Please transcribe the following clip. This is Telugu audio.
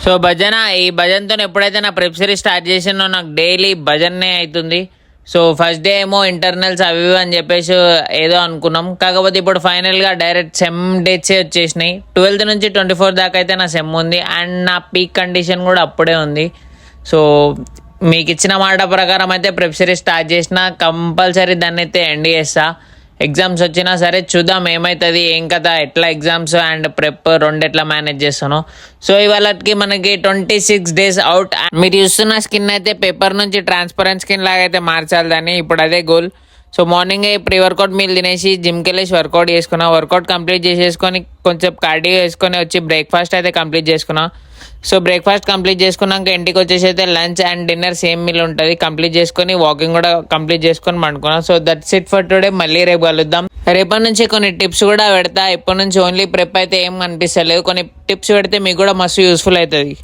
సో భజన ఈ భజన్తో ఎప్పుడైతే నా ప్రెప్ సిరీస్ స్టార్ట్ చేసినో నాకు డైలీ భజన్నే అవుతుంది. సో ఫస్ట్ డే ఏమో ఇంటర్నల్స్ అవి ఇవి అని చెప్పేసి ఏదో అనుకున్నాం. కాకపోతే ఇప్పుడు ఫైనల్గా డైరెక్ట్ సెమ్ డేట్సే వచ్చేసినాయి. 12th నుంచి 24 దాకా అయితే నా సెమ్ ఉంది అండ్ నా పీక్ కండిషన్ కూడా అప్పుడే ఉంది. సో మీకు ఇచ్చిన మాట ప్రకారం అయితే ప్రెప్ సిరీస్ స్టార్ట్ చేసిన కంపల్సరీ దాన్ని అయితే ఎండ్ చేస్తా. ఎగ్జామ్స్ వచ్చినా సరే చూద్దాం ఏమవుతుంది, ఏం కదా, ఎట్లా ఎగ్జామ్స్ అండ్ ప్రెప్ రెండు ఎట్లా మేనేజ్ చేస్తాను. సో ఇవాళకి మనకి 26 days అవుట్. మీరు చూస్తున్న స్కిన్ అయితే పేపర్ నుంచి ట్రాన్స్పరెంట్ స్కిన్ లాగా అయితే మార్చాలి దాన్ని. ఇప్పుడు అదే goal. So morning pre workout meal తినేసి జిమ్కి వెళ్ళేసి వర్కౌట్ చేసుకున్నా. వర్కౌట్ కంప్లీట్ చేసేసుకొని కొంచెం కార్డియో వేసుకొని వచ్చి బ్రేక్ఫాస్ట్ అయితే కంప్లీట్ చేసుకున్నా. సో బ్రేక్ఫాస్ట్ కంప్లీట్ చేసుకున్నాక ఇంటికి వచ్చేసి అయితే lunch and dinner same meal ఉంటుంది కంప్లీట్ చేసుకొని వాకింగ్ కూడా కంప్లీట్ చేసుకొని పండుకున్నాం. So that's it for today. మళ్ళీ రేపు కలుద్దాం. రేపటి నుంచి కొన్ని టిప్స్ కూడా పెడతా. ఇప్పటి నుంచి ఓన్లీ ప్రెప్ అయితే ఏం అనిపిస్తలేదు, కొన్ని టిప్స్ పెడితే మీకు కూడా మస్తు యూస్ఫుల్ అవుతుంది.